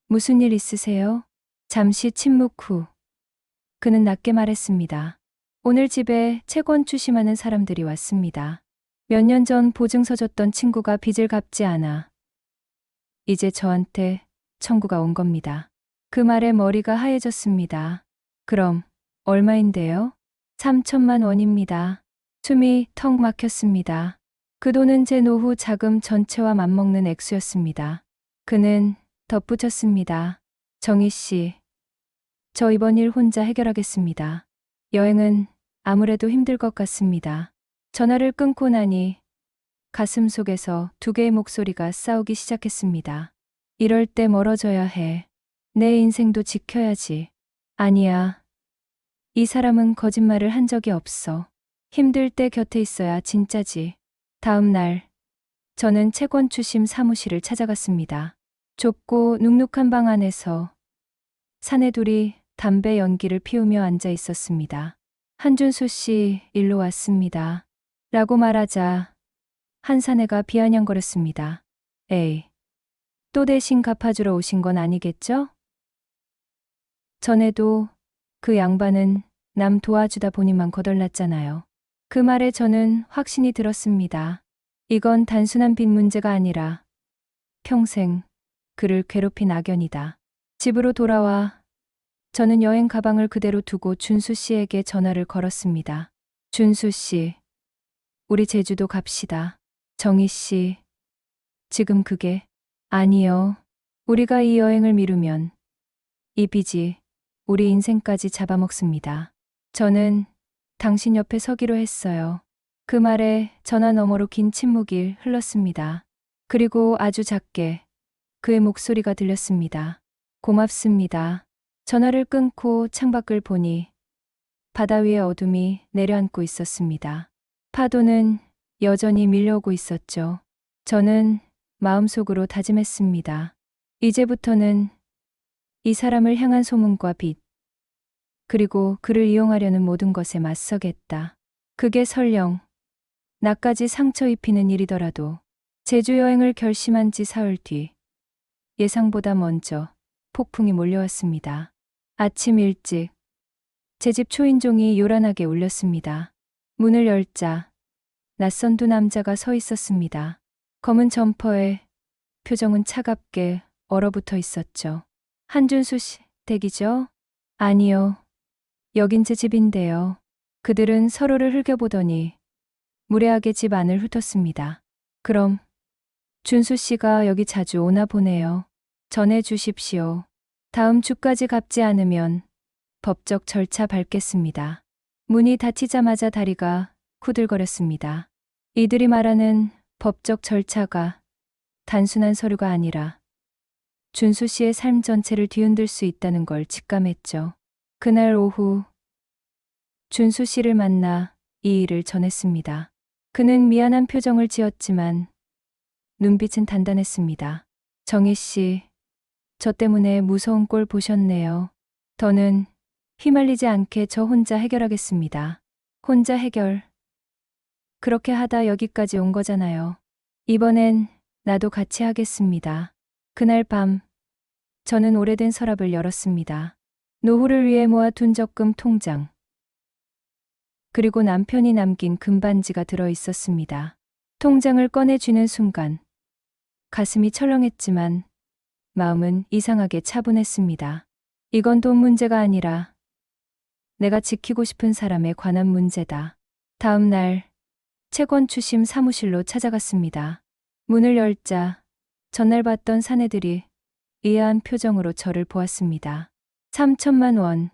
무슨 일 있으세요? 잠시 침묵 후 그는 낮게 말했습니다. 오늘 집에 채권 추심하는 사람들이 왔습니다. 몇 년 전 보증서 줬던 친구가 빚을 갚지 않아 이제 저한테 청구가 온 겁니다. 그 말에 머리가 하얘졌습니다. 그럼 얼마인데요? 3천만 원입니다. 숨이 턱 막혔습니다. 그 돈은 제 노후 자금 전체와 맞먹는 액수였습니다. 그는 덧붙였습니다. 정희 씨, 저 이번 일 혼자 해결하겠습니다. 여행은 아무래도 힘들 것 같습니다. 전화를 끊고 나니 가슴 속에서 두 개의 목소리가 싸우기 시작했습니다. 이럴 때 멀어져야 해. 내 인생도 지켜야지. 아니야. 이 사람은 거짓말을 한 적이 없어. 힘들 때 곁에 있어야 진짜지. 다음 날, 저는 채권 추심 사무실을 찾아갔습니다. 좁고 눅눅한 방 안에서 사내둘이 담배 연기를 피우며 앉아 있었습니다. 한준수 씨 일로 왔습니다. 라고 말하자 한 사내가 비아냥거렸습니다. 에이, 또 대신 갚아주러 오신 건 아니겠죠? 전에도 그 양반은 남 도와주다 보니만 거덜났잖아요. 그 말에 저는 확신이 들었습니다. 이건 단순한 빚 문제가 아니라 평생 그를 괴롭힌 악연이다. 집으로 돌아와 저는 여행 가방을 그대로 두고 준수 씨에게 전화를 걸었습니다. 준수 씨, 우리 제주도 갑시다. 정희 씨, 지금 그게 아니요. 우리가 이 여행을 미루면 이 빚이 우리 인생까지 잡아먹습니다. 저는 당신 옆에 서기로 했어요. 그 말에 전화 너머로 긴 침묵이 흘렀습니다. 그리고 아주 작게 그의 목소리가 들렸습니다. 고맙습니다. 전화를 끊고 창밖을 보니 바다 위에 어둠이 내려앉고 있었습니다. 파도는 여전히 밀려오고 있었죠. 저는 마음속으로 다짐했습니다. 이제부터는 이 사람을 향한 소문과 빚, 그리고 그를 이용하려는 모든 것에 맞서겠다. 그게 설령 나까지 상처 입히는 일이더라도. 제주 여행을 결심한 지 사흘 뒤 예상보다 먼저 폭풍이 몰려왔습니다. 아침 일찍 제 집 초인종이 요란하게 울렸습니다. 문을 열자 낯선 두 남자가 서 있었습니다. 검은 점퍼에 표정은 차갑게 얼어붙어 있었죠. 한준수 씨 댁이죠? 아니요. 여긴 제 집인데요. 그들은 서로를 흘겨보더니 무례하게 집 안을 훑었습니다. 그럼 준수 씨가 여기 자주 오나 보네요. 전해 주십시오. 다음 주까지 갚지 않으면 법적 절차 밟겠습니다. 문이 닫히자마자 다리가 후들거렸습니다. 이들이 말하는 법적 절차가 단순한 서류가 아니라 준수 씨의 삶 전체를 뒤흔들 수 있다는 걸 직감했죠. 그날 오후 준수 씨를 만나 이 일을 전했습니다. 그는 미안한 표정을 지었지만 눈빛은 단단했습니다. 정희 씨, 저 때문에 무서운 꼴 보셨네요. 더는 휘말리지 않게 저 혼자 해결하겠습니다. 혼자 해결. 그렇게 하다 여기까지 온 거잖아요. 이번엔 나도 같이 하겠습니다. 그날 밤, 저는 오래된 서랍을 열었습니다. 노후를 위해 모아둔 적금 통장. 그리고 남편이 남긴 금반지가 들어 있었습니다. 통장을 꺼내쥐는 순간, 가슴이 철렁했지만 마음은 이상하게 차분했습니다. 이건 돈 문제가 아니라 내가 지키고 싶은 사람에 관한 문제다. 다음 날, 채권 추심 사무실로 찾아갔습니다. 문을 열자 전날 봤던 사내들이 의아한 표정으로 저를 보았습니다. 3천만 원.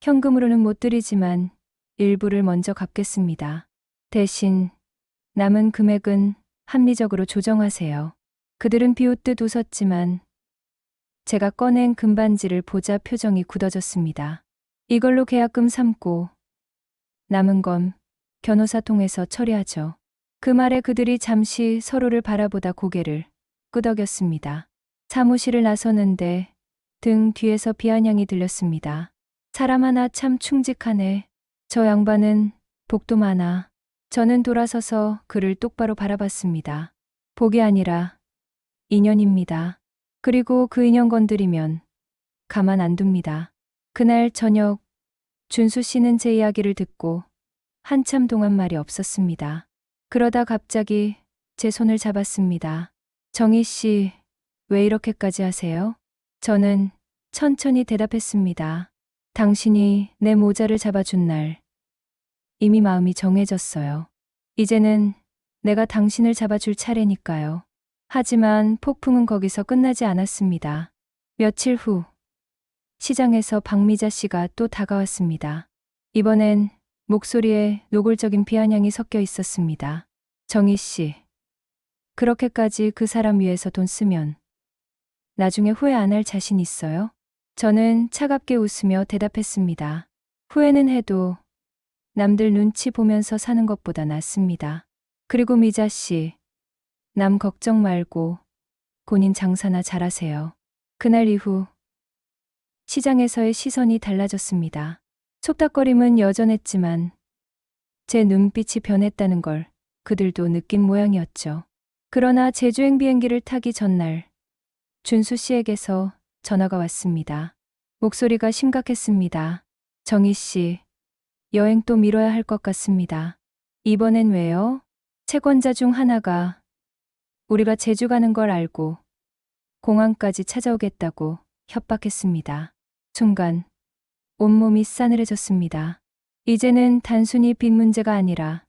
현금으로는 못 드리지만 일부를 먼저 갚겠습니다. 대신 남은 금액은 합리적으로 조정하세요. 그들은 비웃듯 웃었지만 제가 꺼낸 금반지를 보자 표정이 굳어졌습니다. 이걸로 계약금 삼고 남은 건 변호사 통해서 처리하죠. 그 말에 그들이 잠시 서로를 바라보다 고개를 끄덕였습니다. 사무실을 나서는데 등 뒤에서 비아냥이 들렸습니다. 사람 하나 참 충직하네. 저 양반은 복도 많아. 저는 돌아서서 그를 똑바로 바라봤습니다. 복이 아니라 인연입니다. 그리고 그 인연 건드리면 가만 안 둡니다. 그날 저녁 준수 씨는 제 이야기를 듣고 한참 동안 말이 없었습니다. 그러다 갑자기 제 손을 잡았습니다. 정희 씨, 왜 이렇게까지 하세요? 저는 천천히 대답했습니다. 당신이 내 모자를 잡아준 날 이미 마음이 정해졌어요. 이제는 내가 당신을 잡아줄 차례니까요. 하지만 폭풍은 거기서 끝나지 않았습니다. 며칠 후 시장에서 박미자 씨가 또 다가왔습니다. 이번엔 목소리에 노골적인 비아냥이 섞여 있었습니다. 정희 씨, 그렇게까지 그 사람 위해서 돈 쓰면 나중에 후회 안 할 자신 있어요? 저는 차갑게 웃으며 대답했습니다. 후회는 해도 남들 눈치 보면서 사는 것보다 낫습니다. 그리고 미자 씨, 남 걱정 말고 본인 장사나 잘하세요. 그날 이후 시장에서의 시선이 달라졌습니다. 속닥거림은 여전했지만 제 눈빛이 변했다는 걸 그들도 느낀 모양이었죠. 그러나 제주행 비행기를 타기 전날 준수 씨에게서 전화가 왔습니다. 목소리가 심각했습니다. 정희 씨, 여행 또 미뤄야 할 것 같습니다. 이번엔 왜요? 채권자 중 하나가 우리가 제주 가는 걸 알고 공항까지 찾아오겠다고 협박했습니다. 순간 온몸이 싸늘해졌습니다. 이제는 단순히 빚 문제가 아니라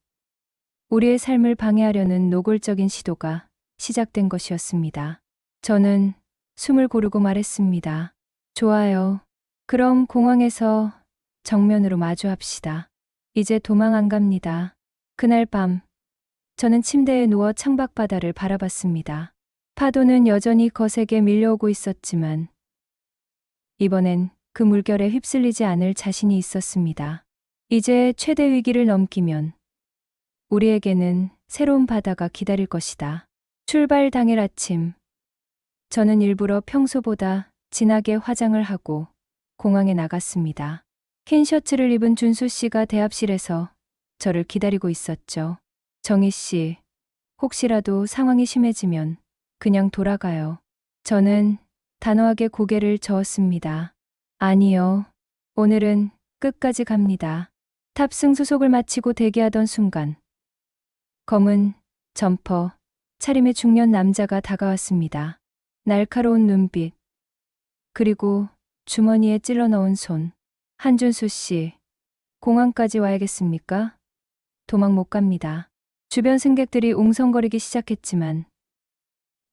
우리의 삶을 방해하려는 노골적인 시도가 시작된 것이었습니다. 저는 숨을 고르고 말했습니다. 좋아요. 그럼 공항에서 정면으로 마주합시다. 이제 도망 안 갑니다. 그날 밤 저는 침대에 누워 창밖바다를 바라봤습니다. 파도는 여전히 거세게 밀려오고 있었지만 이번엔 그 물결에 휩쓸리지 않을 자신이 있었습니다. 이제 최대 위기를 넘기면 우리에게는 새로운 바다가 기다릴 것이다. 출발 당일 아침, 저는 일부러 평소보다 진하게 화장을 하고 공항에 나갔습니다. 흰 셔츠를 입은 준수 씨가 대합실에서 저를 기다리고 있었죠. 정희 씨, 혹시라도 상황이 심해지면 그냥 돌아가요. 저는 단호하게 고개를 저었습니다. 아니요. 오늘은 끝까지 갑니다. 탑승 수속을 마치고 대기하던 순간 검은 점퍼 차림의 중년 남자가 다가왔습니다. 날카로운 눈빛 그리고 주머니에 찔러 넣은 손. 한준수 씨, 공항까지 와야겠습니까? 도망 못 갑니다. 주변 승객들이 웅성거리기 시작했지만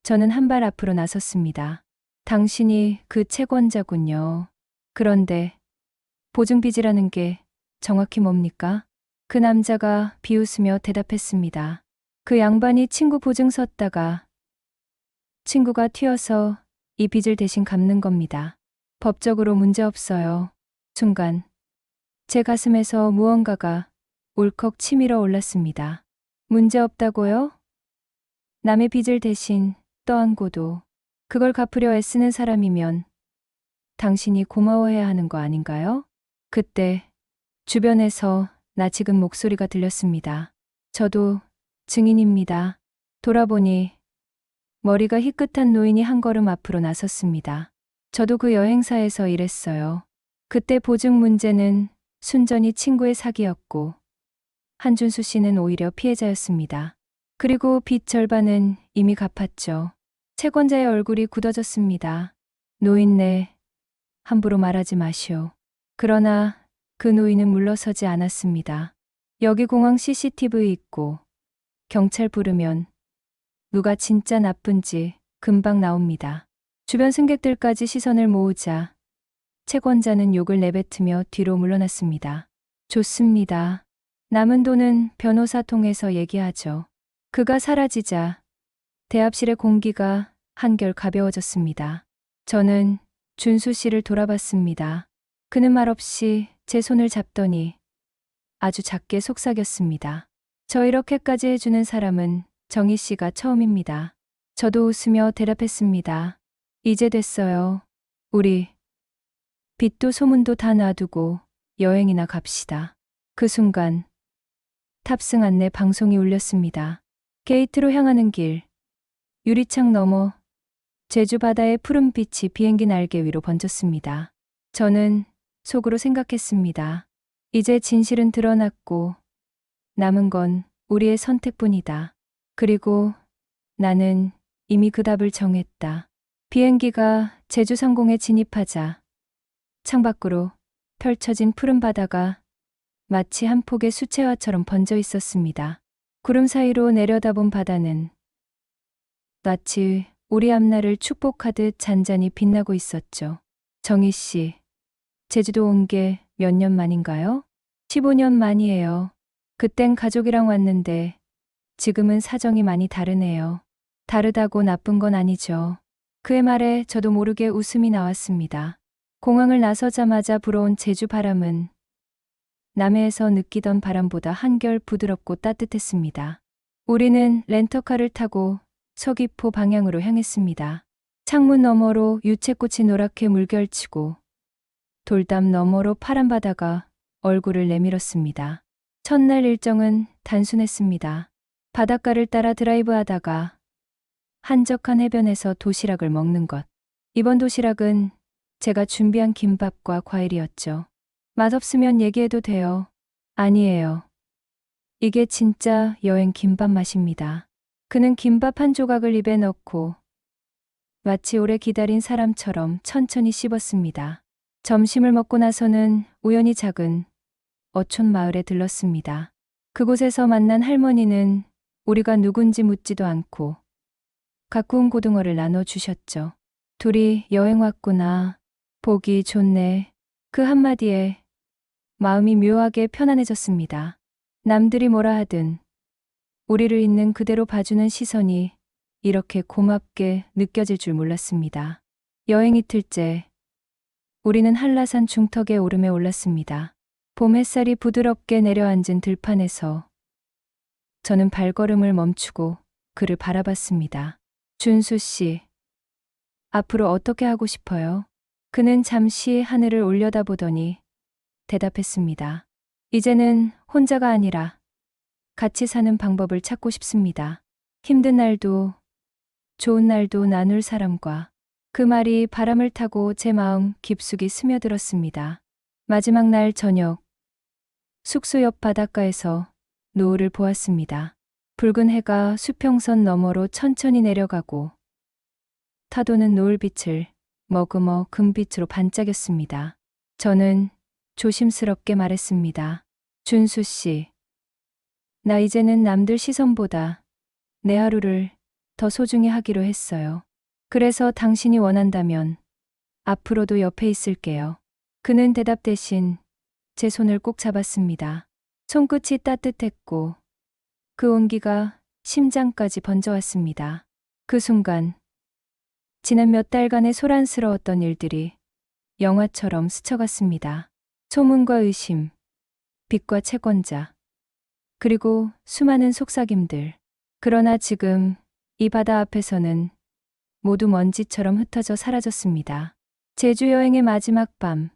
저는 한 발 앞으로 나섰습니다. 당신이 그 채권자군요. 그런데 보증빚이라는 게 정확히 뭡니까? 그 남자가 비웃으며 대답했습니다. 그 양반이 친구 보증 섰다가 친구가 튀어서 이 빚을 대신 갚는 겁니다. 법적으로 문제 없어요. 순간 제 가슴에서 무언가가 울컥 치밀어 올랐습니다. 문제 없다고요? 남의 빚을 대신 떠안고도 그걸 갚으려 애쓰는 사람이면 당신이 고마워해야 하는 거 아닌가요? 그때 주변에서 나 지금 목소리가 들렸습니다. 저도 증인입니다. 돌아보니 머리가 희끗한 노인이 한 걸음 앞으로 나섰습니다. 저도 그 여행사에서 일했어요. 그때 보증 문제는 순전히 친구의 사기였고 한준수 씨는 오히려 피해자였습니다. 그리고 빚 절반은 이미 갚았죠. 채권자의 얼굴이 굳어졌습니다. 노인네, 함부로 말하지 마시오. 그러나 그 노인은 물러서지 않았습니다. 여기 공항 CCTV 있고 경찰 부르면 누가 진짜 나쁜지 금방 나옵니다. 주변 승객들까지 시선을 모으자 채권자는 욕을 내뱉으며 뒤로 물러났습니다. 좋습니다. 남은 돈은 변호사 통해서 얘기하죠. 그가 사라지자 대합실의 공기가 한결 가벼워졌습니다. 저는 준수 씨를 돌아봤습니다. 그는 말없이 제 손을 잡더니 아주 작게 속삭였습니다. 저 이렇게까지 해주는 사람은 정희 씨가 처음입니다. 저도 웃으며 대답했습니다. 이제 됐어요. 우리 빚도 소문도 다 놔두고 여행이나 갑시다. 그 순간 탑승 안내 방송이 울렸습니다. 게이트로 향하는 길, 유리창 너머 제주 바다의 푸른 빛이 비행기 날개 위로 번졌습니다. 저는 속으로 생각했습니다. 이제 진실은 드러났고 남은 건 우리의 선택뿐이다. 그리고 나는 이미 그 답을 정했다. 비행기가 제주 상공에 진입하자 창밖으로 펼쳐진 푸른 바다가 마치 한 폭의 수채화처럼 번져 있었습니다. 구름 사이로 내려다본 바다는 마치 우리 앞날을 축복하듯 잔잔히 빛나고 있었죠. 정희 씨, 제주도 온 게 몇 년 만인가요? 15년 만이에요. 그땐 가족이랑 왔는데 지금은 사정이 많이 다르네요. 다르다고 나쁜 건 아니죠. 그의 말에 저도 모르게 웃음이 나왔습니다. 공항을 나서자마자 불어온 제주 바람은 남해에서 느끼던 바람보다 한결 부드럽고 따뜻했습니다. 우리는 렌터카를 타고 서귀포 방향으로 향했습니다. 창문 너머로 유채꽃이 노랗게 물결치고 돌담 너머로 파란 바다가 얼굴을 내밀었습니다. 첫날 일정은 단순했습니다. 바닷가를 따라 드라이브하다가 한적한 해변에서 도시락을 먹는 것. 이번 도시락은 제가 준비한 김밥과 과일이었죠. 맛없으면 얘기해도 돼요. 아니에요. 이게 진짜 여행 김밥 맛입니다. 그는 김밥 한 조각을 입에 넣고 마치 오래 기다린 사람처럼 천천히 씹었습니다. 점심을 먹고 나서는 우연히 작은 어촌 마을에 들렀습니다. 그곳에서 만난 할머니는 우리가 누군지 묻지도 않고 갖고 온 고등어를 나눠주셨죠. 둘이 여행 왔구나. 보기 좋네. 그 한마디에 마음이 묘하게 편안해졌습니다. 남들이 뭐라 하든 우리를 있는 그대로 봐주는 시선이 이렇게 고맙게 느껴질 줄 몰랐습니다. 여행 이틀째, 우리는 한라산 중턱의 오름에 올랐습니다. 봄 햇살이 부드럽게 내려앉은 들판에서 저는 발걸음을 멈추고 그를 바라봤습니다. 준수 씨, 앞으로 어떻게 하고 싶어요? 그는 잠시 하늘을 올려다보더니 대답했습니다. 이제는 혼자가 아니라 같이 사는 방법을 찾고 싶습니다. 힘든 날도 좋은 날도 나눌 사람과. 그 말이 바람을 타고 제 마음 깊숙이 스며들었습니다. 마지막 날 저녁, 숙소 옆 바닷가에서 노을을 보았습니다. 붉은 해가 수평선 너머로 천천히 내려가고 타도는 노을빛을 머금어 금빛으로 반짝였습니다. 저는 조심스럽게 말했습니다. 준수 씨, 나 이제는 남들 시선보다 내 하루를 더 소중히 하기로 했어요. 그래서 당신이 원한다면 앞으로도 옆에 있을게요. 그는 대답 대신 제 손을 꼭 잡았습니다. 손끝이 따뜻했고 그 온기가 심장까지 번져왔습니다. 그 순간 지난 몇 달간의 소란스러웠던 일들이 영화처럼 스쳐갔습니다. 소문과 의심, 빚과 채권자, 그리고 수많은 속삭임들. 그러나 지금 이 바다 앞에서는 모두 먼지처럼 흩어져 사라졌습니다. 제주 여행의 마지막 밤,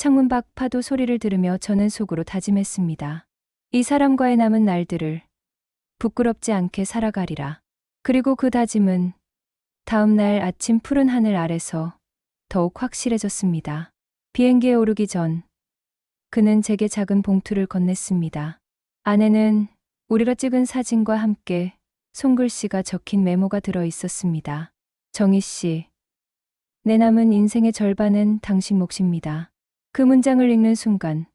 창문 밖 파도 소리를 들으며 저는 속으로 다짐했습니다. 이 사람과의 남은 날들을 부끄럽지 않게 살아가리라. 그리고 그 다짐은 다음 날 아침 푸른 하늘 아래서 더욱 확실해졌습니다. 비행기에 오르기 전 그는 제게 작은 봉투를 건넸습니다. 안에는 우리가 찍은 사진과 함께 손글씨가 적힌 메모가 들어 있었습니다. 정희 씨, 내 남은 인생의 절반은 당신 몫입니다. 그 문장을 읽는 순간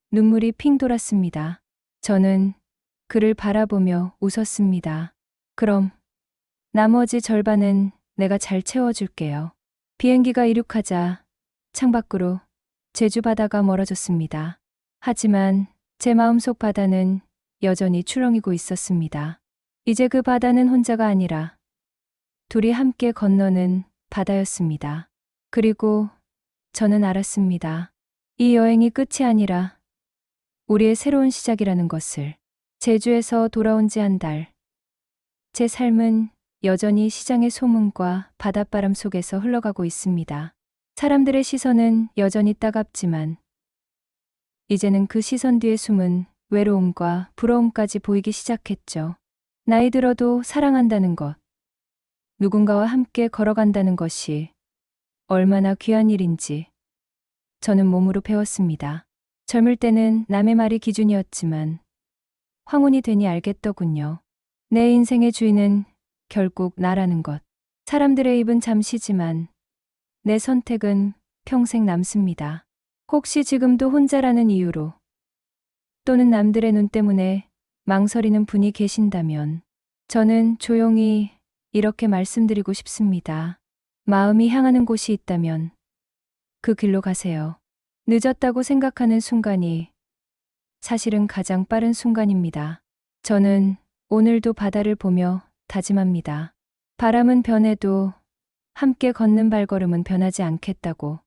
눈물이 핑 돌았습니다. 저는 그를 바라보며 웃었습니다. 그럼 나머지 절반은 내가 잘 채워줄게요. 비행기가 이륙하자 창밖으로 제주 바다가 멀어졌습니다. 하지만 제 마음속 바다는 여전히 추렁이고 있었습니다. 이제 그 바다는 혼자가 아니라 둘이 함께 건너는 바다였습니다. 그리고 저는 알았습니다. 이 여행이 끝이 아니라 우리의 새로운 시작이라는 것을. 제주에서 돌아온 지 한 달. 제 삶은 여전히 시장의 소문과 바닷바람 속에서 흘러가고 있습니다. 사람들의 시선은 여전히 따갑지만 이제는 그 시선 뒤에 숨은 외로움과 부러움까지 보이기 시작했죠. 나이 들어도 사랑한다는 것, 누군가와 함께 걸어간다는 것이 얼마나 귀한 일인지 저는 몸으로 배웠습니다. 젊을 때는 남의 말이 기준이었지만 황혼이 되니 알겠더군요. 내 인생의 주인은 결국 나라는 것. 사람들의 입은 잠시지만 내 선택은 평생 남습니다. 혹시 지금도 혼자라는 이유로 또는 남들의 눈 때문에 망설이는 분이 계신다면 저는 조용히 이렇게 말씀드리고 싶습니다. 마음이 향하는 곳이 있다면 그 길로 가세요. 늦었다고 생각하는 순간이 사실은 가장 빠른 순간입니다. 저는 오늘도 바다를 보며 다짐합니다. 바람은 변해도 함께 걷는 발걸음은 변하지 않겠다고.